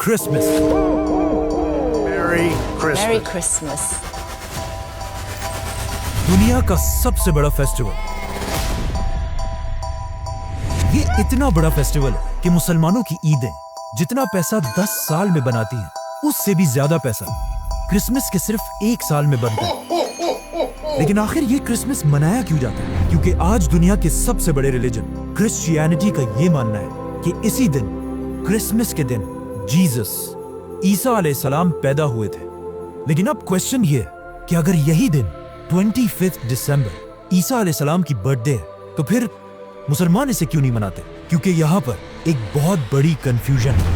Christmas. Merry Christmas. Merry Christmas. दुनिया का सबसे बड़ा फेस्टिवल। ये इतना बड़ा फेस्टिवल है कि मुसलमानों की ईदें जितना पैसा 10 साल में बनाती हैं, उससे भी ज्यादा पैसा क्रिसमस के सिर्फ 1 साल में बनता है। लेकिन आखिर ये क्रिसमस मनाया क्यों जाता है? क्योंकि आज दुनिया के सबसे बड़े रिलीजन क्रिश्चियनिटी का ये मानना है कि इसी दिन, क्रिसमस के दिन, जीसस ईसा अलैहिस्सलाम पैदा हुए थे। लेकिन अब क्वेश्चन ये है कि अगर यही दिन 25 दिसंबर ईसा अलैहिस्सलाम की बर्थडे है, तो फिर मुसलमान इसे क्यों नहीं मनाते? क्योंकि यहाँ पर एक बहुत बड़ी कंफ्यूजन है।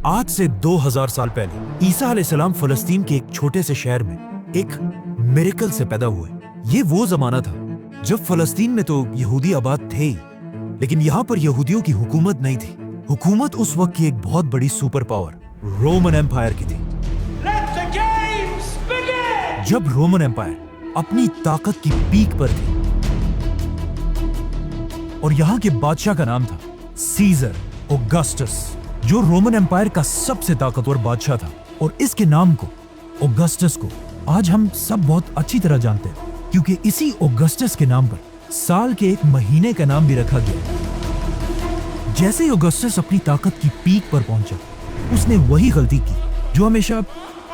आज से 2000 साल पहले ईसा अलैहिस्सलाम फलस्तीन के एक छोटे से शहर में एक मिरेकल से पैदा हुए। ये वो जमाना था जब फलस्तीन में तो यहूदी आबाद थे ही, लेकिन यहाँ पर यहूदियों की हुकूमत नहीं थी। हुकूमत उस वक्त की एक बहुत बड़ी सुपर पावर रोमन एम्पायर की थी। जब रोमन एम्पायर अपनी ताकत की पीक पर थी और यहाँ के बादशाह का नाम था सीजर ऑगस्टस, जो रोमन एम्पायर का सबसे ताकतवर बादशाह था। और इसके नाम को, ऑगस्टस को, आज हम सब बहुत अच्छी तरह जानते हैं, क्योंकि इसी ऑगस्टस के नाम पर साल के एक महीने का नाम भी रखा गया। जैसे ही ऑगस्टस अपनी ताकत की पीक पर पहुंचा, उसने वही गलती की जो हमेशा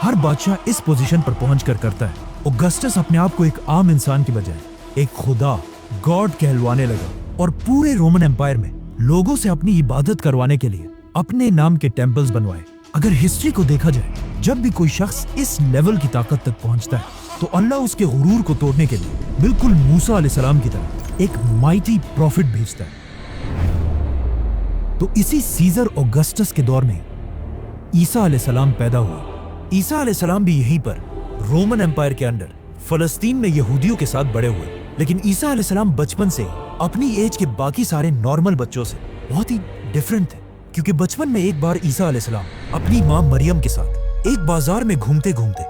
हर बादशाह इस पोजीशन पर पहुंचकर करता है। ऑगस्टस अपने आप को एक आम इंसान की बजाय एक खुदा, गॉड कहलवाने लगा और पूरे रोमन एम्पायर में लोगों से अपनी इबादत करवाने के लिए अपने नाम के टेम्पल्स बनवाए। अगर हिस्ट्री को देखा जाए, जब भी कोई शख्स इस लेवल की ताकत तक पहुंचता है, तो अल्लाह उसके गुरूर को तोड़ने के लिए बिल्कुल मूसा अलैहिस्सलाम की तरह एक माइटी प्रॉफिट भेजता है। तो इसी सीजर ऑगस्टस के दौर में ईसा अलैहिस्सलाम पैदा हुआ। ईसा अलैहिस्सलाम भी यहीं पर रोमन एम्पायर के अंडर फलस्तीन में यहूदियों के साथ बड़े हुए। लेकिन ईसा अलैहिस्सलाम बचपन से अपनी एज के बाकी सारे नॉर्मल बच्चों से बहुत ही डिफरेंट थे, क्योंकि बचपन में एक बार ईसा अलैहिस्सलाम अपनी माँ मरियम के साथ एक बाजार में घूमते घूमते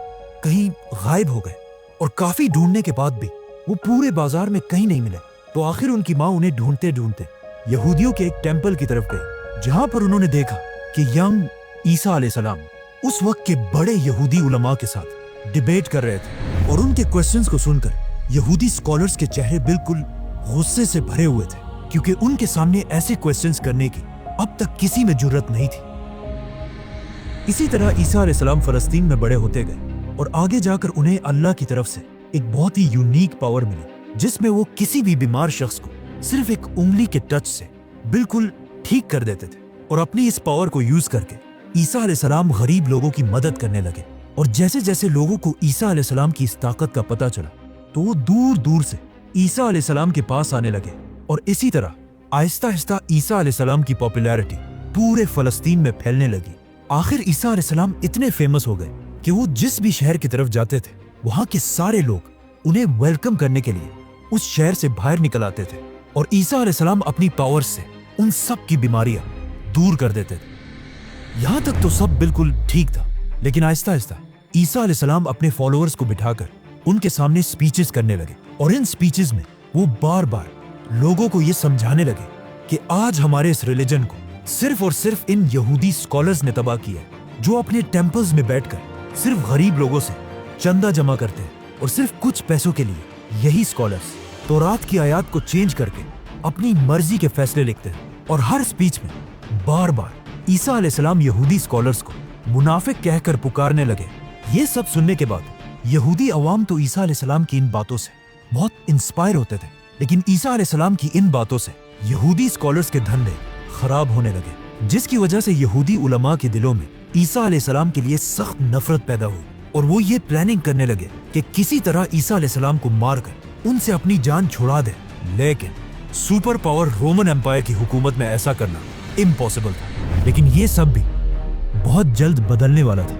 कहीं गायब हो गए और काफी ढूंढने के बाद भी वो पूरे बाजार में कहीं नहीं मिले। तो आखिर उनकी माँ उन्हें ढूंढते ढूंढते यहूदियों के एक टेम्पल की तरफ गई, जहां पर उन्होंने देखा कि यंग ईसा अलैहिस्सलाम उस वक्त के बड़े यहूदी उलमा के साथ डिबेट कर रहे थे। और उनके क्वेश्चंस को सुनकर यहूदी स्कॉलर्स के चेहरे बिल्कुल गुस्से से भरे हुए थे, क्योंकि उनके सामने ऐसे क्वेश्चंस करने की अब तक किसी में जुर्रत नहीं थी। इसी तरह ईसा अलैहिस्सलाम फलस्तीन में बड़े होते गए और आगे जाकर उन्हें अल्लाह की तरफ से एक बहुत ही यूनिक पावर मिली, जिसमें वो किसी भी बीमार शख्स को सिर्फ एक उंगली के टच से बिल्कुल ठीक कर देते थे। और अपनी इस पावर को यूज करके ईसा अलैहिस्सलाम गरीब लोगों की मदद करने लगे। और जैसे जैसे लोगों को ईसा अलैहिस्सलाम की इस ताकत का पता चला, तो वो दूर दूर से ईसा अलैहिस्सलाम के पास आने लगे। और इसी तरह आहिस्ता आहिस्ता ईसा अलैहिस्सलाम की पॉपुलैरिटी पूरे फलस्तीन में फैलने लगी। आखिर ईसा अलैहिस्सलाम इतने फेमस हो गए कि वो जिस भी शहर की तरफ जाते थे, वहां के सारे लोग उन्हें वेलकम करने के लिए उस शहर से बाहर निकल आते थे। और ईसा अलैहिस्सलाम अपनी पावर से उन सब की बीमारियां दूर कर देते थे। यहां तक तो सब बिल्कुल ठीक था, लेकिन आहिस्ता आहिस्ता ईसा अलैहिस्सलाम अपने फॉलोअर्स को बिठाकर उनके सामने स्पीचेस करने लगे। और इन स्पीचेस में वो बार बार लोगों को ये समझाने लगे कि आज हमारे इस रिलीजन को सिर्फ और सिर्फ इन यहूदी स्कॉलर्स ने तबाह किया है, जो अपने टेम्पल्स में बैठकर सिर्फ गरीब लोगों से चंदा जमा करते हैं। और सिर्फ कुछ पैसों के लिए यही स्कॉलर्स तौरात की आयत को चेंज करके अपनी मर्जी के फैसले लिखते हैं। और हर स्पीच में बार बार ईसा अलैहिस्सलाम यहूदी स्कॉलर्स को मुनाफिक कहकर पुकारने लगे। ये सब सुनने के बाद यहूदी अवाम तो ईसा अलैहिस्सलाम की इन बातों से बहुत इंस्पायर होते थे, लेकिन ईसा अलैहिस्सलाम की इन बातों से यहूदी स्कॉलर्स के धंधे खराब होने लगे, जिसकी वजह से यहूदी उलमा के दिलों में ईसा अलैहिस्सलाम के लिए सख्त नफरत पैदा हुई। और वो ये प्लानिंग करने लगे कि किसी तरह ईसा अलैहिस्सलाम को मारकर उनसे अपनी जान छुड़ा दे। लेकिन सुपर पावर रोमन एम्पायर की हुकूमत में ऐसा करना इम्पॉसिबल था। लेकिन ये सब भी बहुत जल्द बदलने वाला था,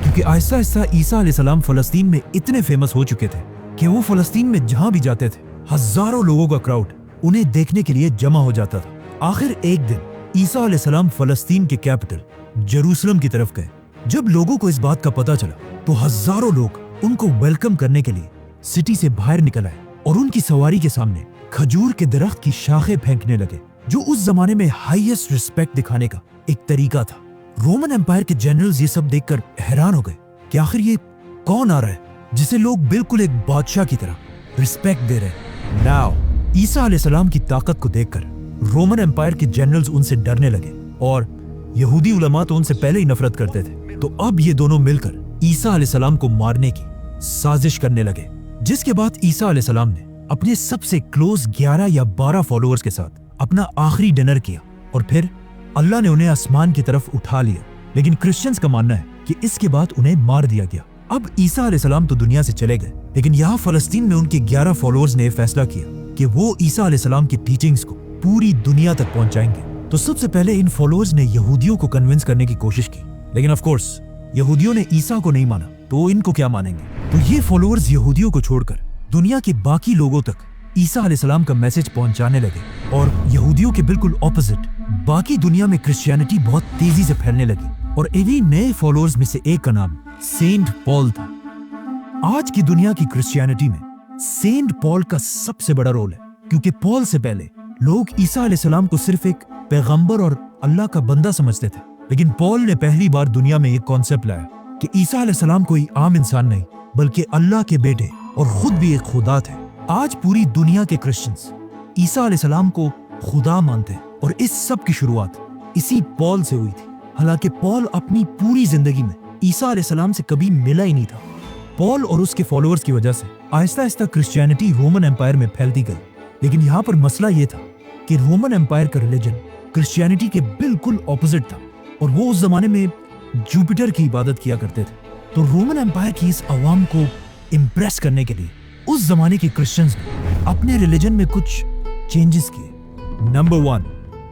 क्योंकि आहिस्ता आहिस्ता ईसा अलैहिस्सलाम फलस्तीन में इतने फेमस हो चुके थे कि वो फलस्तीन में जहां भी जाते थे, हजारों लोगों का क्राउड उन्हें देखने के लिए जमा हो जाता था। आखिर एक दिन ईसा अलैहिस्सलाम फलस्तीन के कैपिटल जेरूसलम की तरफ गए। जब लोगों को इस बात का पता चला, तो हजारों लोग उनको वेलकम करने के लिए सिटी से बाहर निकल आए और उनकी सवारी के सामने खजूर के दरख्त की शाखें फेंकने लगे। जो उस जमाने में हाईएस्ट रिस्पेक्ट दिखाने का एक तरीका था। रोमन एम्पायर के जनरल्स ये सब देखकर हैरान हो गए कि आखिर ये कौन आ रहा है जिसे लोग बिल्कुल एक बादशाह की तरह रिस्पेक्ट दे रहे हैं। नाउ ईसा अलैहिस्सलाम की ताकत को देखकर रोमन एम्पायर के जनरल्स उनसे डरने लगे और यहूदी उलमा तो उनसे पहले ही नफरत करते थे। तो अब ये दोनों मिलकर ईसा अलैहिस्सलाम को मारने की साजिश करने लगे, जिसके बाद ईसा अलैहिस्सलाम ने अपने सबसे क्लोज 11 या 12 फॉलोअर्स के साथ अपना आखिरी डिनर किया और फिर अल्लाह ने उन्हें आसमान की तरफ उठा लिया। लेकिन क्रिश्चियंस का मानना है कि इसके बाद उन्हें मार दिया गया। अब ईसा अलैहिस्सलाम तो दुनिया से चले गए, लेकिन यहाँ फलस्तीन में उनके 11 फॉलोअर्स ने फैसला किया कि वो ईसा अलैहिस्सलाम की टीचिंग्स को पूरी दुनिया तक पहुंचाएंगे। तो सबसे पहले इन फॉलोअर्स ने यहूदियों को कन्विंस करने की कोशिश की, लेकिन ऑफ कोर्स यहूदियों ने ईसा को नहीं माना, तो इनको क्या मानेंगे। तो ये फॉलोअर्स यहूदियों को छोड़कर दुनिया के बाकी लोगों तक ईसा अलैहिस्सलाम का मैसेज पहुंचाने लगे और यहूदियों के बिल्कुल ऑपोजिट बाकी दुनिया में क्रिश्चियनिटी बहुत तेजी से फैलने लगी। और इन्हीं नए फॉलोअर्स में से एक का नाम सेंट पॉल था। आज की दुनिया की क्रिश्चियनिटी में सेंट पॉल का सबसे बड़ा रोल है, क्योंकि पॉल से पहले लोग ईसा अलैहिस्सलाम को सिर्फ एक पैगंबर और अल्लाह का बंदा समझते थे, लेकिन पॉल ने पहली बार दुनिया में एक कॉन्सेप्ट लाया कि ईसा अलैहिस्सलाम कोई आम इंसान नहीं बल्कि अल्लाह के बेटे और खुद भी एक खुदा थे। आज पूरी दुनिया के क्रिश्चियंस ईसा अलैहिस्सलाम को खुदा मानते हैं और इस सब की शुरुआत इसी पॉल से हुई थी। हालांकि पॉल अपनी पूरी जिंदगी में ईसा अलैहिस्सलाम से कभी मिला ही नहीं था। पॉल और उसके फॉलोअर्स की वजह से Aahista Aahista Christianity Roman empire में फैलती गई, लेकिन यहाँ पर मसला ये था कि रोमन एम्पायर का रिलीजन क्रिश्चियनिटी के बिल्कुल ऑपोजिट था और वो उस जमाने में जुपिटर की इबादत किया करते थे। तो रोमन एम्पायर की इस अवाम को इम्प्रेस करने के लिए उस जमाने के क्रिश्चियंस ने अपने रिलीजन में कुछ चेंजेस किए। नंबर 1,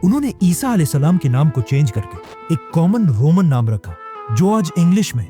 उन्होंने ईसा अलैहिस्सलाम के नाम को चेंज करके एक कॉमन रोमन नाम रखा जो आज इंग्लिश में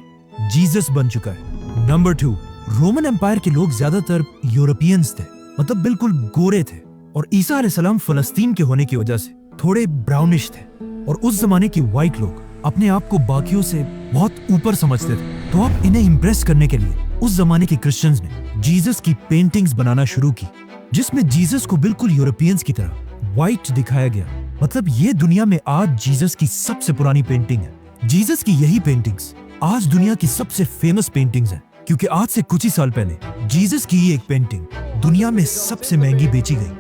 जीसस बन चुका है। नंबर 2, रोमन एम्पायर के लोग ज्यादातर यूरोपियंस थे, मतलब बिल्कुल गोरे थे, और ईसा अलैहिस्सलाम फलस्तीन के होने की वजह से थोड़े ब्राउनिश थे और उस जमाने के व्हाइट लोग अपने आप को बाकियों से बहुत ऊपर समझते थे। तो अब इन्हें इम्प्रेस करने के लिए उस जमाने के क्रिश्चियंस ने जीसस की पेंटिंग्स बनाना शुरू की, जिसमें जीसस को बिल्कुल यूरोपियंस की तरह व्हाइट दिखाया गया। मतलब ये दुनिया में आज जीसस की सबसे पुरानी पेंटिंग है। जीसस की यही पेंटिंग्स आज दुनिया की सबसे फेमस पेंटिंग्स हैं, क्योंकि आज से कुछ ही साल पहले जीसस की ही एक पेंटिंग दुनिया में सबसे महंगी बेची गई।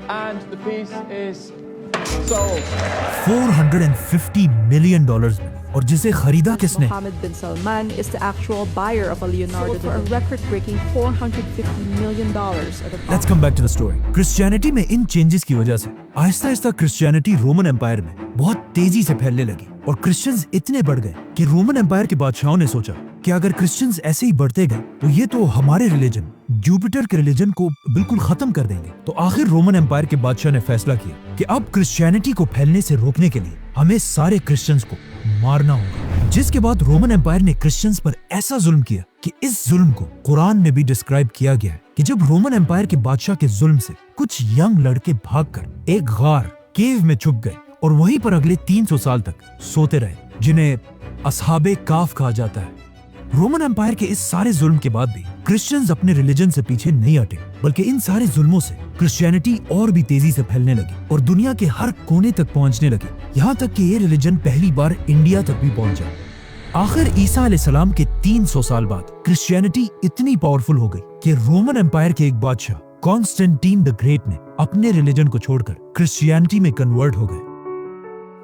$450 मिलियन में, और जिसे खरीदा किसने? Mohammed bin Salman is the actual buyer of a Leonardo for a record-breaking $450 million at the Let's come back to the story. Christianity में इन चेंजेस की वजह से Aahista Aahista Christianity Roman empire में बहुत तेजी से फैलने लगी और क्रिश्चियंस इतने बढ़ गए कि रोमन एम्पायर के बादशाहों ने सोचा कि अगर क्रिश्चियंस ऐसे ही बढ़ते गए तो ये तो हमारे रिलीजन जुपिटर के रिलीजन को बिल्कुल खत्म कर देंगे। तो आखिर रोमन एम्पायर के बादशाह ने फैसला किया कि अब क्रिश्चियनिटी को फैलने से रोकने के लिए हमें सारे क्रिश्चियंस को मारना होगा, जिसके बाद रोमन एम्पायर ने क्रिश्चियंस पर ऐसा जुल्म किया कि इस जुल्म को कुरान में भी डिस्क्राइब किया गया है कि जब रोमन एम्पायर के बादशाह के जुल्म से कुछ यंग लड़के भागकर एक गार केव में छुप गए और वहीं पर अगले 300 साल तक सोते रहे, जिन्हें असहाबे काफ कहा जाता है। रोमन एम्पायर के इस सारे जुल्म के बाद भी क्रिश्चियंस अपने रिलीजन से पीछे नहीं हटे, बल्कि इन सारे जुल्मों से क्रिश्चियनिटी और भी तेजी से फैलने लगी और दुनिया के हर कोने तक पहुंचने लगी, यहाँ तक कि ये रिलीजन पहली बार इंडिया तक भी पहुंचा। आखिर ईसा अलैहिस्सलाम के 300 साल बाद क्रिश्चियनिटी इतनी पावरफुल हो गई कि रोमन एम्पायर के एक बादशाह कॉन्स्टेंटीन द ग्रेट ने अपने रिलीजन को छोड़कर क्रिश्चियनिटी में कन्वर्ट हो गए।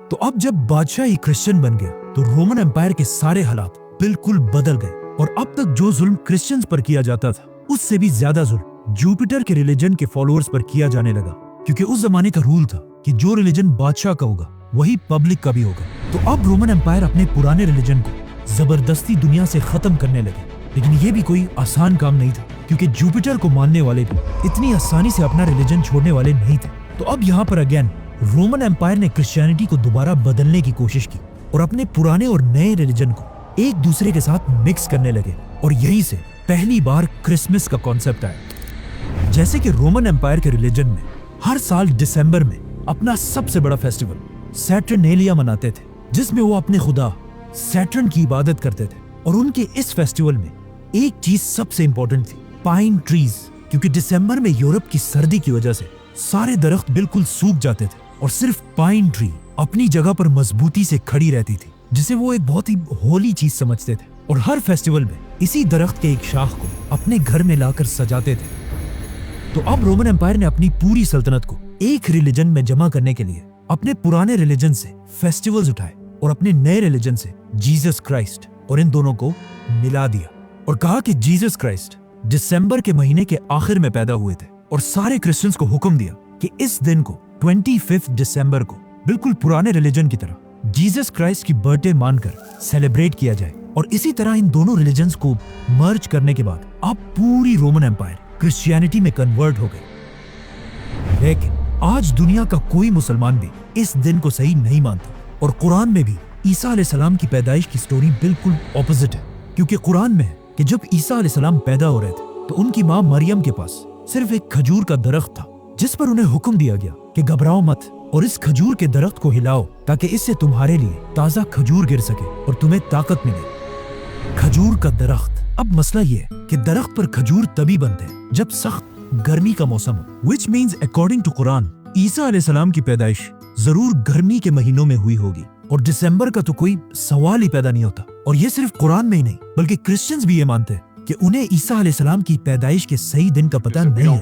तो अब जब बादशाह ही क्रिश्चियन बन गया तो रोमन एम्पायर के सारे हालात बिल्कुल बदल गए और अब तक जो जुल्म क्रिश्चियंस पर किया जाता था उससे भी ज्यादा जुल्म जुपिटर के रिलीजन के फॉलोअर्स पर किया जाने लगा, क्योंकि उस जमाने का रूल था कि जो रिलीजन बादशाह का होगा वही पब्लिक का भी होगा। तो अब रोमन एम्पायर अपने पुराने रिलीजन को जबरदस्ती दुनिया से खत्म करने लगे, लेकिन ये भी कोई आसान काम नहीं था, क्योंकि जुपिटर को मानने वाले भी इतनी आसानी से अपना रिलीजन छोड़ने वाले नहीं थे। तो अब यहाँ पर अगेन रोमन एम्पायर ने क्रिश्चियनिटी को दोबारा बदलने की कोशिश की और अपने पुराने और नए रिलीजन को एक दूसरे के साथ मिक्स करने लगे, और यहीं से पहली बार क्रिसमस का कॉन्सेप्ट आया। जैसे कि रोमन एम्पायर के रिलीजन में हर साल दिसंबर में अपना सबसे बड़ा फेस्टिवल सैटर्नेलिया मनाते थे, जिसमें वो अपने खुदा सैटर्न की इबादत करते थे। और उनके इस फेस्टिवल में एक चीज सबसे इंपॉर्टेंट थी, पाइन ट्रीज, क्योंकि दिसंबर में यूरोप की सर्दी की वजह से सारे दरख्त बिल्कुल सूख जाते थे और सिर्फ पाइन ट्री अपनी जगह पर मजबूती से खड़ी रहती थी, जिसे वो एक बहुत ही होली चीज समझते थे, और हर फेस्टिवल में इसी दरख्त के एक शाख को अपने घर में लाकर सजाते थे। तो अब रोमन एम्पायर ने अपनी पूरी सल्तनत को एक रिलीजन में जमा करने के लिए अपने पुराने रिलीजन से फेस्टिवल्स उठाए और अपने नए रिलीजन से जीसस क्राइस्ट और इन दोनों को मिला दिया और कहा कि जीसस क्राइस्ट दिसंबर के महीने के आखिर में पैदा हुए थे, और सारे क्रिश्चियंस को हुक्म दिया कि इस दिन को 25 दिसंबर को बिल्कुल पुराने रिलीजन की तरह जीसस क्राइस्ट की बर्थडे मानकर सेलिब्रेट किया जाए। और इसी तरह इन दोनों रिलीजन्स को मर्ज करने के बाद अब पूरी रोमन एम्पायर क्रिश्चियनिटी में कन्वर्ट हो गई। लेकिन आज दुनिया का कोई मुसलमान भी इस दिन को सही नहीं मानता, और कुरान में भी ईसा अलैहिस्सलाम की पैदाइश की स्टोरी बिल्कुल ऑपोजिट है, क्योंकि कुरान में है कि जब ईसा अलैहिस्सलाम पैदा हो रहे थे तो उनकी माँ मरियम के पास सिर्फ एक खजूर का दरख्त था, जिस पर उन्हें हुक्म दिया गया कि घबराओ मत और इस खजूर के दरख्त को हिलाओ ताकि इससे तुम्हारे लिए ताजा खजूर गिर सके और तुम्हें ताकत मिले। खजूर का दरख्त। अब मसला ये है कि दरख्त पर खजूर तभी बनते हैं जब सख्त गर्मी का मौसम हो, which means according to Quran ईसा अलैहिस्सलाम की पैदाइश जरूर गर्मी के महीनों में हुई होगी, और दिसंबर का तो कोई सवाल ही पैदा नहीं होता। और ये सिर्फ कुरान में ही नहीं बल्कि क्रिश्चियंस भी ये मानते हैं कि उन्हें ईसा अलैहिस्सलाम की पैदाइश के सही दिन का पता नहीं है।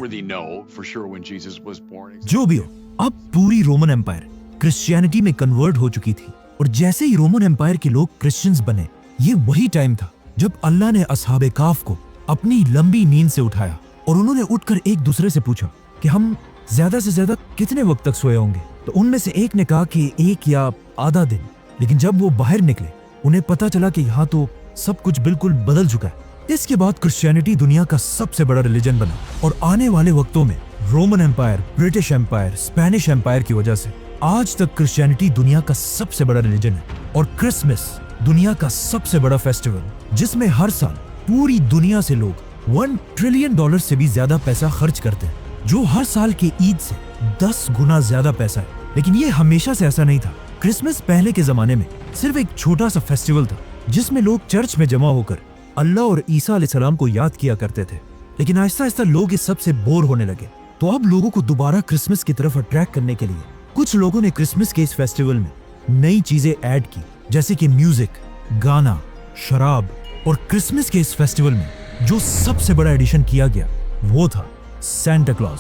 जो भी हो, अब पूरी रोमन एम्पायर क्रिश्चियनिटी में कन्वर्ट हो चुकी थी, और जैसे ही रोमन एम्पायर के लोग क्रिश्चियंस बने, ये वही टाइम था जब अल्लाह ने असहाबे काफ को अपनी लंबी नींद से उठाया और उन्होंने उठकर एक दूसरे से पूछा कि हम ज्यादा से ज्यादा कितने वक्त तक सोए होंगे। तो उनमें से एक ने कहा कि 1 या आधा दिन। लेकिन जब वो बाहर निकले उन्हें पता चला कि यहाँ तो सब कुछ बिल्कुल बदल चुका है। इसके बाद क्रिश्चियनिटी दुनिया का सबसे बड़ा रिलीजन बना, और आने वाले वक्तों में Roman empire, British empire, Spanish empire की वजह से आज तक क्रिश्चियनिटी दुनिया का सबसे बड़ा रिलीजन है। और क्रिसमस दुनिया का सबसे बड़ा फेस्टिवल, जिसमें हर साल पूरी दुनिया से लोग $1 ट्रिलियन से भी ज्यादा पैसा खर्च करते हैं, जो हर साल के ईद से 10 गुना ज्यादा पैसा है। लेकिन ये हमेशा से ऐसा नहीं था। क्रिसमस पहले के जमाने में सिर्फ एक छोटा सा फेस्टिवल था जिसमें लोग चर्च में जमा होकर अल्लाह और ईसा अलैहिस्सलाम को याद किया करते थे। लेकिन आहिस्ता आहिस्ता लोग इस सब से बोर होने लगे, तो अब लोगों को दोबारा क्रिसमस की तरफ अट्रैक्ट करने के लिए कुछ लोगों ने क्रिसमस के इस फेस्टिवल में नई चीजें ऐड की, जैसे कि म्यूजिक, गाना, शराब। और क्रिसमस के इस फेस्टिवल में जो सबसे बड़ा एडिशन किया गया वो था सेंटा क्लॉज,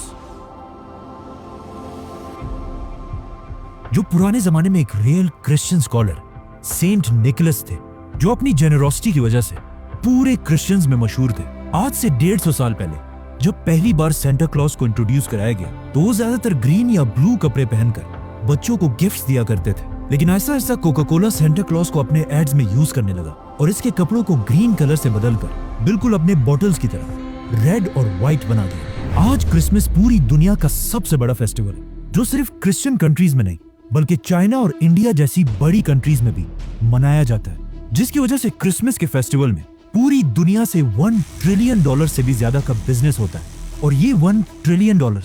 जो पुराने जमाने में एक real Christian scholar saint Nicholas थे, जो अपनी जेनरोसिटी की वजह से पूरे क्रिश्चियंस में मशहूर थे। आज से 150 साल पहले जब पहली बार सेंटा क्लॉज को इंट्रोड्यूस कराया गया तो वो ज्यादातर ग्रीन या ब्लू कपड़े पहनकर बच्चों को गिफ्ट्स दिया करते थे। लेकिन ऐसा ऐसा कोका कोला सेंटा क्लॉज को अपने एड्स में यूज करने लगा और इसके कपड़ों को ग्रीन कलर से बदलकर बिल्कुल अपने बॉटल्स की तरह रेड और व्हाइट बना दिया। आज क्रिसमस पूरी दुनिया का सबसे बड़ा फेस्टिवल है, जो सिर्फ क्रिश्चियन कंट्रीज में नहीं बल्कि चाइना और इंडिया जैसी बड़ी कंट्रीज में भी मनाया जाता है, जिसकी वजह से क्रिसमस के फेस्टिवल में पूरी दुनिया से $1 ट्रिलियन से भी ज्यादा का बिजनेस होता है। और ये $1 ट्रिलियन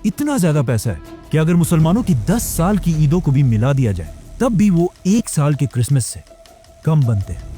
इतना ज्यादा पैसा है कि अगर मुसलमानों की 10 साल की ईदों को भी मिला दिया जाए तब भी वो 1 साल के क्रिसमस से कम बनते हैं।